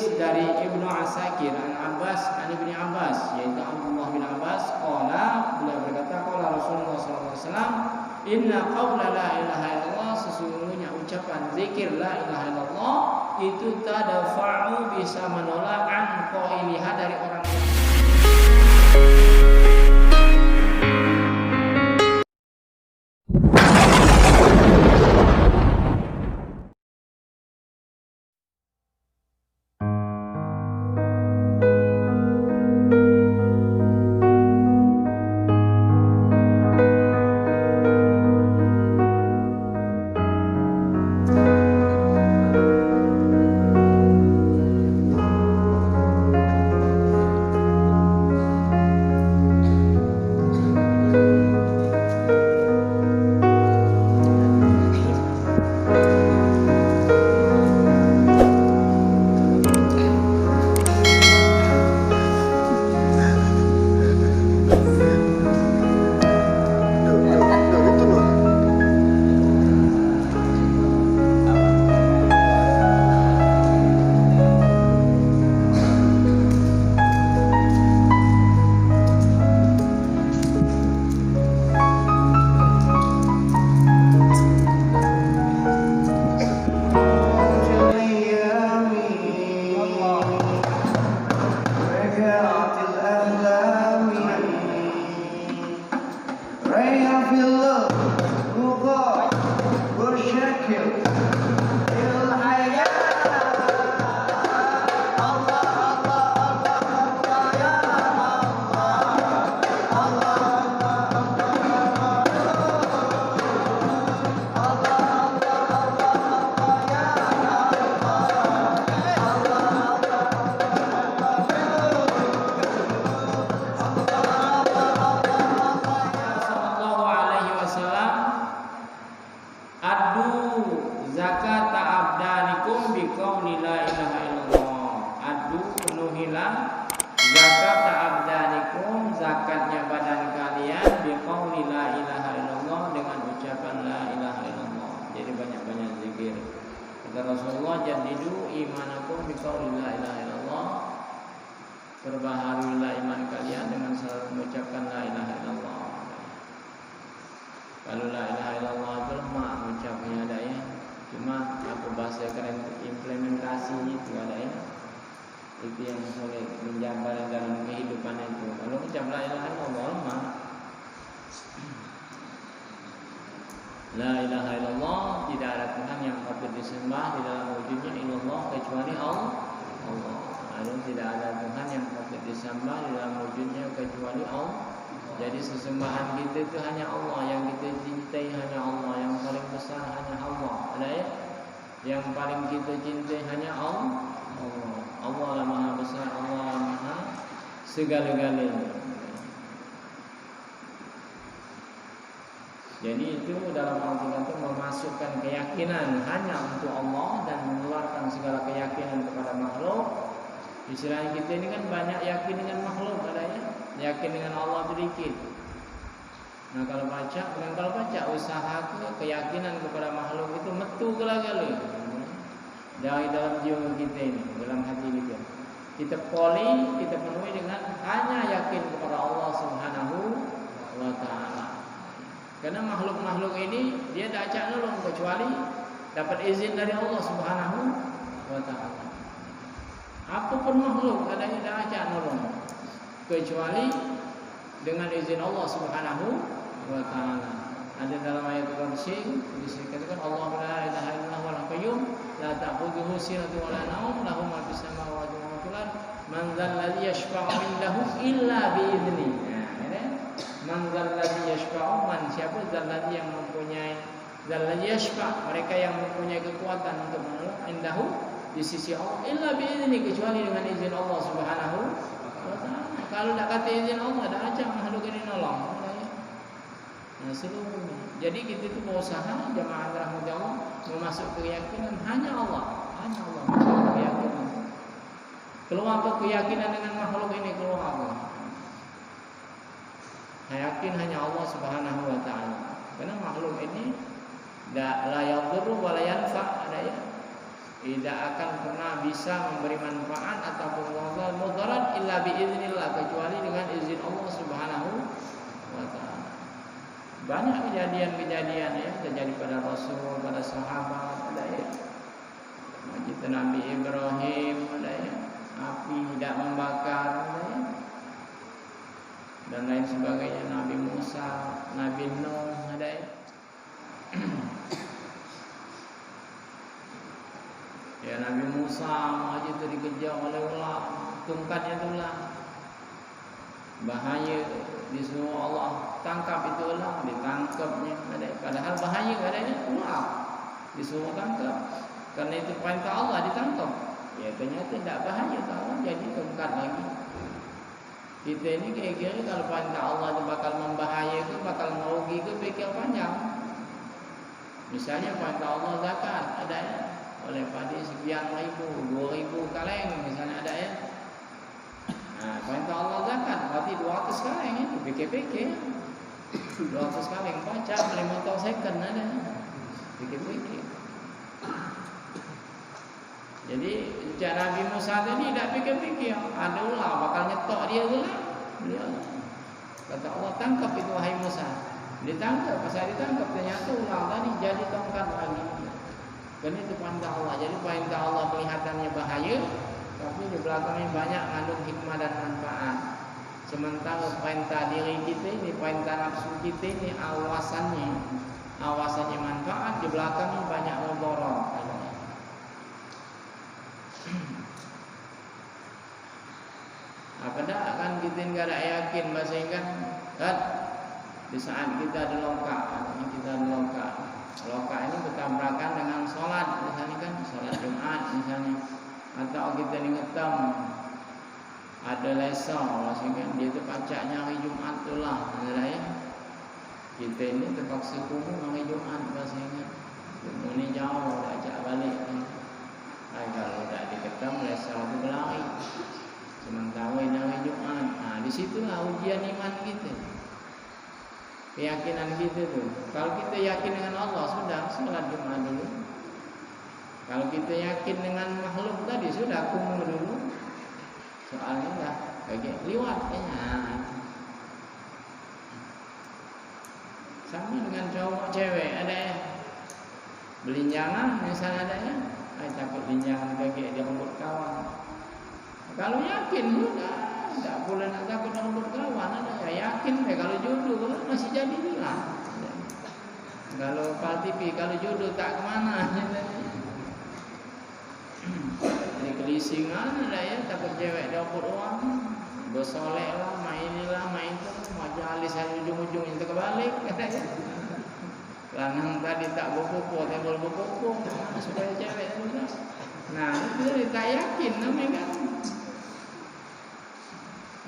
hadis dari Ibnu Asakir an Ibni Abbas, yaitu Abdullah bin Abbas, beliau berkata, qala Rasulullah sallallahu alaihi wasallam, inna qaula la ilaha illallah, sesungguhnya ucapan zikir la ilaha illallah itu tadfa'u, bisa menolak an qailiha, dari orang yang Rasulullah, jadidu imanakum biqauli la ilaha illallah, perbaharuilah iman kalian dengan selalu mengucapkan la ilaha illallah. Kalau la ilaha illallah itu lemah mengucapnya, ada ya, cuma apa bahasa keren implementasinya itu ada ya, itu yang sulit menjabar dalam kehidupan itu. Kalau mengucap la ilaha illallah lemah. La ilaha illallah, tidak ada Tuhan yang patut disembah di dalam wujudnya illallah kecuali Allah. Lalu tidak ada Tuhan yang patut disembah di dalam wujudnya kecuali Allah. Jadi sesembahan kita itu hanya Allah, yang kita cintai hanya Allah, yang paling besar hanya Allah. Ada ya? Yang paling kita cintai hanya Allah. Allah lah maha besar, Allah lah maha segala-galanya. Jadi itu dalam arti kata memasukkan keyakinan hanya untuk Allah dan mengeluarkan segala keyakinan kepada makhluk. Istilahnya kita ini kan banyak yakin dengan makhluk, adanya yakin dengan Allah sedikit. Nah kalau baca usaha keyakinan kepada makhluk itu metu gala-gala dari dalam jiwa kita ini, dalam hati kita. Kita poli, kita penuhi dengan hanya yakin kepada Allah Subhanahu wa Ta'ala. Karena makhluk-makhluk ini dia tak acak nolong kecuali dapat izin dari Allah Subhanahu wa Ta'ala. Apapun makhluk adanya tak acak nolong kecuali dengan izin Allah Subhanahu wa Ta'ala. Ada dalam ayat Al-Qur'an disebutkan Allah la ilaha illallah wal qayyum la ta'khudhuhu sinatun wa la nawm lahu ma fis samawati wa ma fil ardh man dzal ladzi yashfa'u indahu illa bi idznihi. Man zalladzi yashfa'u, man siapa zalladzi yang mempunyai, zalladzi yashfa', mereka yang mempunyai kekuatan untuk menolong indahu di sisi Allah illa bi'izni, kecuali dengan izin Allah Subhanahu wa Ta'ala. Kalau tak kata izin Allah, tak ajak makhluk ini nolong. Nah, seluruhnya. Jadi kita itu berusaha jamaah rahmat Allah memasuk keyakinan hanya Allah, keyakinan. Keluar keyakinan dengan makhluk ini keluar apa? Yakin hanya Allah Subhanahu wa Ta'ala. Karena makhluk ini la yadurru wa la yanfa', ada ya. tidak akan pernah bisa memberi manfaat ataupun mudarat illa biiznillah, kecuali dengan izin Allah Subhanahu wa taala. Banyak kejadian-kejadian ya terjadi pada Rasul, pada sahabat, ada ya. Cerita Nabi Ibrahim, ada ya. Api tidak membakar, ada ya. Dan lain sebagainya, Nabi Musa, Nabi Nuh, ada ya. Ya Nabi Musa aja itu dikejar oleh ular, tungkatnya itulah bahaya, disuruh Allah tangkap itu ular, ditangkapnya ada. Padahal bahaya adanya ular, disuruh tangkap karena itu perintah Allah ditangkap. Ya ternyata tidak bahaya, tahu jadi tungkat lagi. Kita ini kira-kira kalau perintah Allah itu bakal membahaya, itu bakal merugi, itu pikir panjang. Misalnya perintah Allah zakat ada ya, oleh padi sekian ribu, 2.000 kaleng misalnya ada ya. Nah, perintah Allah zakat berarti 200 kaleng itu pikir-pikir. 200 kaleng baca 5 second ada. Pikir-pikir. Jadi ujar Nabi Musa tadi tidak pikir-pikir, ada ular bakal nyetok dia ular. Dia kata Allah, tangkap itu wahai Musa. Ditangkap, pas ditangkap ternyata ular tadi jadi tongkat lagi. Dan itu perintah Allah. Jadi perintah Allah kelihatannya bahaya, tapi di belakangnya banyak mengandung hikmah dan manfaat. Sementara perintah diri kita ini, perintah nafsu kita ini awasannya manfaat, di belakangnya banyak mudarat. Apakah kan kita enggak ada yakin bahasa kan di saat kita ada loka ini bertabrakan dengan sholat misalnya kan, sholat Jumat misalnya, atau kita ngetam ada lesson maksudnya dia itu pacaknya hari Jumat itulah ya. Kita ini terpaksa kumpul hari Jumat maksudnya ini jauh ajak balik kalau tidak diketam lesson itu berlari, sementara ini hari Jumat. Nah disitulah ujian iman kita, keyakinan kita tuh. Kalau kita yakin dengan Allah sudah sholat Jumat dulu. Kalau kita yakin dengan makhluk tadi sudah kumur dulu. Soalnya dah kayak liwat kayaknya. Sama dengan cowok cewek ada ya. Belinjangan misalnya ada ya. Takut linjangan kayak dia rambut kawan. Kalau yakin sudah tidak boleh nak takut rambut kawan ada ya. Yakin deh kalau jodoh masih jadi lah. Kalau Pak TV kalau jodoh tak kemana. Ini kelisingan ada ya, takut cewek dapat uang, bersolek lah, main itu, majalis hari ujung-ujung itu kebalik, kata ya. Lanang tadi tak berpupuk, tembol berpupuk, supaya cewek itu. Nah itu tak yakin namanya kan.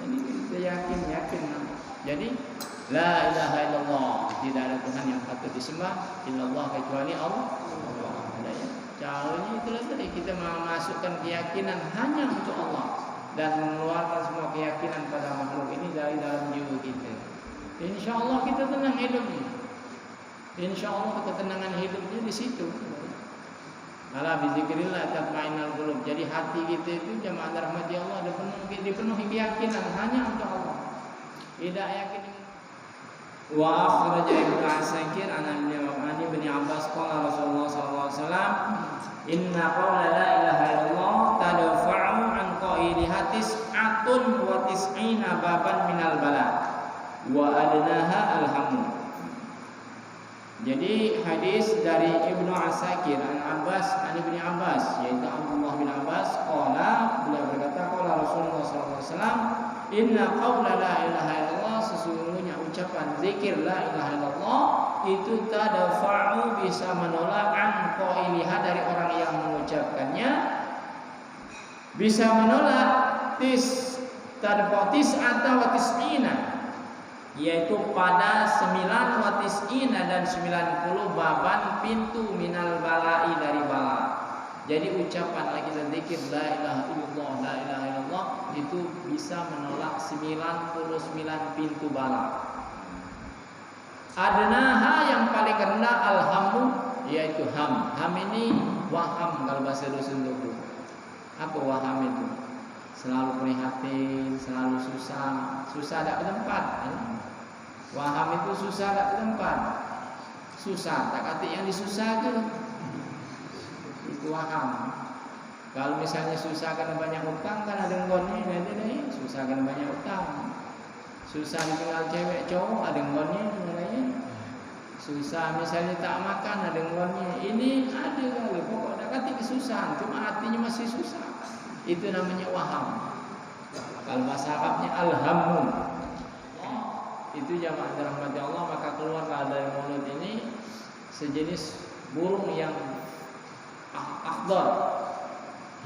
Jadi kita yakin. Jadi la ilaha illallah, tidak ada Tuhan yang patut disembah illallah kecuali Allah. Caranya itulah tadi, kita memasukkan keyakinan hanya untuk Allah dan mengeluarkan semua keyakinan pada makhluk ini dari dalam jiwa kita. Insya Allah kita tenang hidupnya. Insya Allah ketenangan hidupnya di situ. Ala bizikrillah tatmainnul qulub. Jadi hati kita itu jamaah rahmati Allah dipenuhi keyakinan hanya untuk Allah. Tidak yakin dengan wa akhraja Ibnu Asakir an Ibnu Abbas qala Rasulullah sallallahu alaihi wasallam inna qawla la ilaha illallah tadfa'u an qailiha tis'atun wa tis'ina baban minal bala wa adnaha alhamu. Jadi hadis dari Ibnu Asakir an Ibnu Abbas yaitu Abdullah bin Abbas qala, beliau berkata qala Rasulullah sallallahu alaihi wasallam inna qawla la ilaha illallah, sesungguhnya ucapan zikir la ilaha illallah itu tadfa'u bisa menolak an qailiha dari orang yang mengucapkannya, bisa menolak tadfatis atau tis'ina, yaitu pada 9 wa tis'ina dan 90 baban pintu minal bala'i dari bala. Jadi ucapan lagi dan zikir la ilaha illallah, la ilaha illallah itu bisa menolak 99 pintu bala. Adnaha yang paling rendah alhamu, yaitu ham. Ham ini waham kalau bahasa dusun itu. Apa waham itu? Selalu prihatin, selalu susah tak ke tempat. Waham itu susah tak ke tempat. Susah tak kata yang disusah ke. Itu waham. Kalau misalnya susah karena banyak utang, kan ada ngonnya, nanti susah karena banyak utang. Susah dikenal cewek cowok, ada ngonnya, namanya. Susah misalnya tak makan, ada ngonnya. Ini ada kali, pokok tak kata kesusahan, cuma hatinya masih susah. Itu namanya waham. Kalau bahasa Arabnya alhamun. Itu jamaah dirahmati Allah, maka keluarlah dari mulut ini sejenis burung yang akhdar,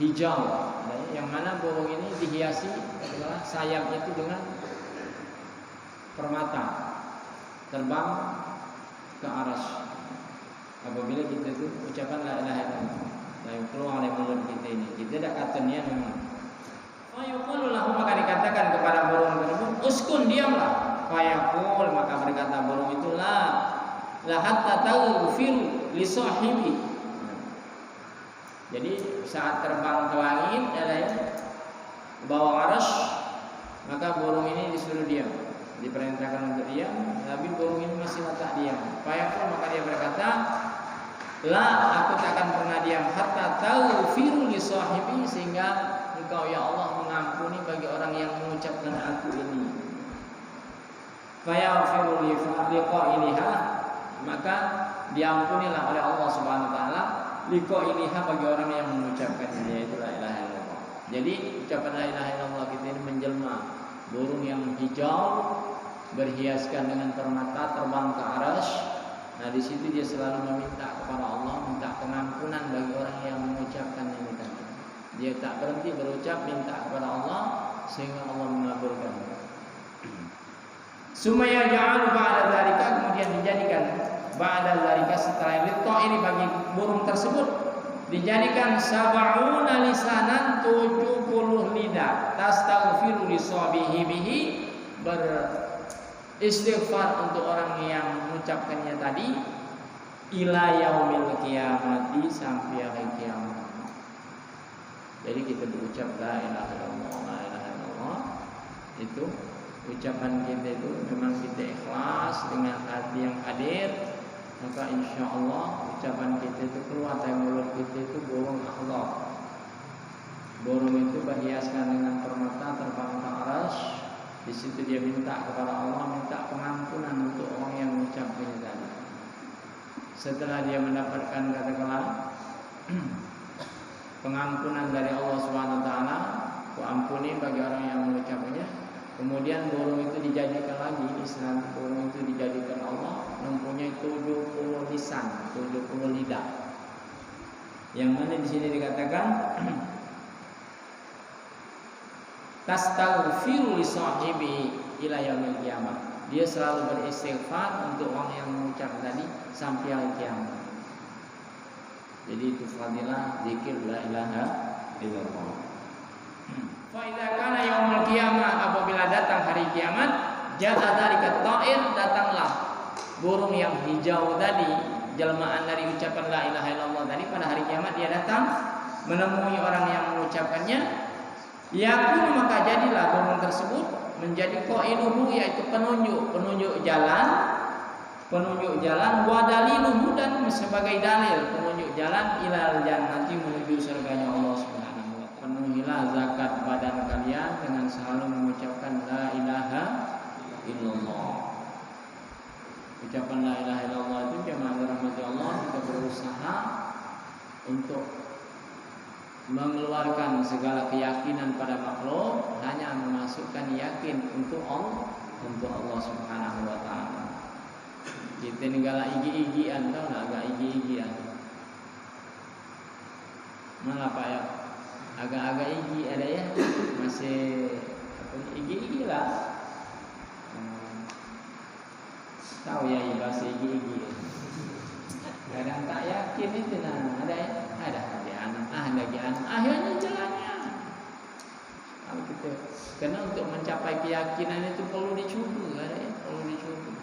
hijau, yang mana burung ini dihiasi sayapnya itu dengan permata, terbang ke arasy. Apabila kita itu ucapan la ilaha illallah, yang keluar dari mulut kita ini, kita tidak kata niat memang. Fayaqulu lahu, maka dikatakan kepada burung tersebut, uskun, diamlah. Fayaqul, maka berkata burung itu, la hatta taghfiru li sahibi. Jadi saat terbang ke langit, bawa arasy, maka burung ini disuruh diam, diperintahkan untuk diam, tapi burung ini masih tak diam. Fayaqul, maka dia berkata, la, aku tak akan pernah diam hatta taghfiru li sahibi, sehingga Engkau ya Allah mengampuni bagi orang yang mengucapkan aku ini. Fayaghfiru li qailiha, maka diampunilah oleh Allah Subhanahu wa taala li qailiha bagi orang yang mengucapkannya, yaitu la ilaha illallah. Jadi ucapan la ilaha illallah kita ini menjelma burung yang hijau berhiaskan dengan permata, terbang ke arasy. Nah, di situ dia selalu meminta kepada Allah, minta pengampunan bagi orang yang mengucapkannya ini tadi. Dia tak berhenti berucap minta kepada Allah sehingga Allah mengabulkan. Sumaya ja'alu ba'da dzalika, kemudian dijadikan ba'da dzalika setelah itu ini bagi burung tersebut dijadikan sab'una lisanan, 70 lidah, tastaghfiru li sabihi bihi, beristighfar untuk orang yang mengucapkannya tadi, ila yaumil qiyamati, sampai hari kiamat. Jadi kita berucap la ilaha illallah, la ilaha illallah, itu ucapan kita itu memang kita ikhlas dengan hati yang hadir, maka insya Allah ucapan kita itu keluar dari mulut kita itu burung akhlak. Burung itu berhiaskan dengan permata, terbang ke arasy. Di situ dia minta kepada Allah, minta pengampunan untuk orang yang mengucapkannya tadi. Setelah dia mendapatkan katakanlah pengampunan dari Allah Subhanahu wa taala, ku ampuni bagi orang yang mengucapkannya. Kemudian burung itu dijadikan lagi, Islam burung itu dijadikan Allah mempunyai 70 lisan, 70 lidah. Yang mana di sini dikatakan tastaghfiru li sahibi ila yaumil qiyamah. Dia selalu beristighfar untuk orang yang mengucap tadi sampai hari kiamat. Jadi itu fadilah zikir la ilaha illallah. Fa idza kana yaumul qiyamah, apabila datang hari kiamat, jaza dzalika ta'ir, datanglah burung yang hijau tadi, jelmaan dari ucapan la ilaha illallah tadi. Pada hari kiamat dia datang menemui orang yang mengucapkannya. Yakun, maka jadilah burung tersebut menjadi qailuhu, yaitu penunjuk jalan, wa daliluhu, dan sebagai dalil penunjuk jalan, ilal jannati, menuju surganya Allah Subhanahu wa taala. Penuhilah zakat badan kalian dengan selalu mengucapkan la ilaha illallah. Ucapan la ilaha illallah itu jemaah rahmati Allah, kita berusaha untuk mengeluarkan segala keyakinan pada makhluk, hanya memasukkan yakin untuk Allah Subhanahu wa taala. Kita negala igi-igian, tahu enggak, agak igi-igian. Malah Pak ya, agak-agak igi ada ya, masih igi-igi lah. Tahu ya bahasa igi-igi. Kadang tak yakin itu ada ya, ada lagi anak, akhirnya jalannya. Kalau kita, karena untuk mencapai keyakinan itu perlu dicoba, ada ya, perlu dicoba.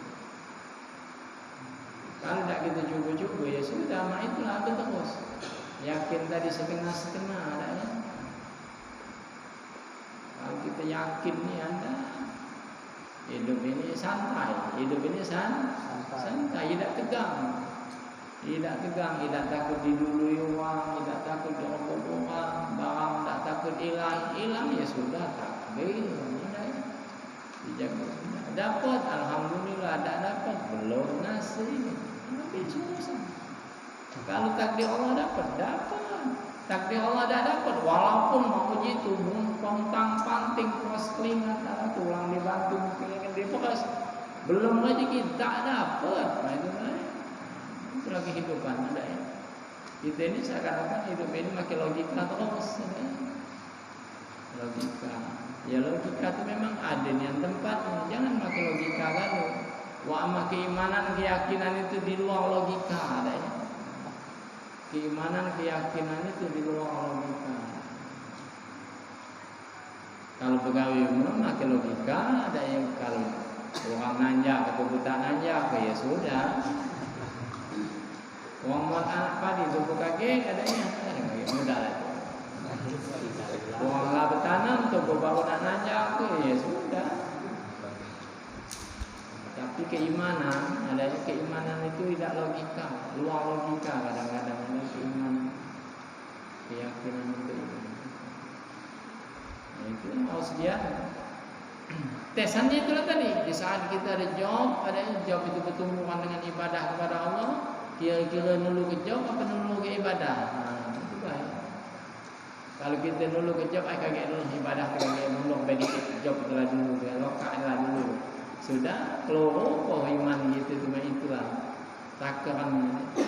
Kalau tidak kita coba-coba ya sudah, mak itulah ada terus. Yakin tadi setengah-setengah ada ya. Kalau kita yakin nih Anda hidup ini santai, hidup ini santai, tidak tegang. Tidak tegang, tidak takut didului uang, tidak takut diobok orang, barang tidak takut hilang ya sudah takbir, dijaga sudah. Dapat, alhamdulillah, tidak dapat belum nasi, tapi susah. Kalau takdir Allah dapat. Takdir Allah tidak dapat, walaupun mau gitu, pontang panting, pos keringat, tulang dibantu, keringat diperas, belum rezeki tak dapat. Nah itu lagi kehidupan ada ya. Kita ini seakan-akan hidup ini pakai logika terus ya. Logika. Ya logika itu memang ada yang tempatnya. Jangan pakai logika kan. Wa keimanan keyakinan itu di luar logika ada ya. Keimanan keyakinan itu di luar logika. Kalau pegawai umum pakai logika ada yang kalau orang nanjak atau buta nanjak ya sudah. Uang buat anak padi tubuh kaki adanya mudah lah. Uang lah bertanam tubuh bangunan aja aku ya sudah. Tapi keimanan adanya keimanan itu tidak logika, luar logika kadang-kadang ada keimanan, keyakinan itu. Nah, itu harus dia. Tesannya itulah tadi di saat kita ada job itu bertumbuhan dengan ibadah kepada Allah. Kira-kira nulu ke job apa nulu ke ibadah? Nah, itu baik. Kalau kita nulu ke job, kaget dulu ibadah kaget nulu benefit job itulah dulu, lokal lah dulu. Sudah keluar iman gitu cuma itulah takaran.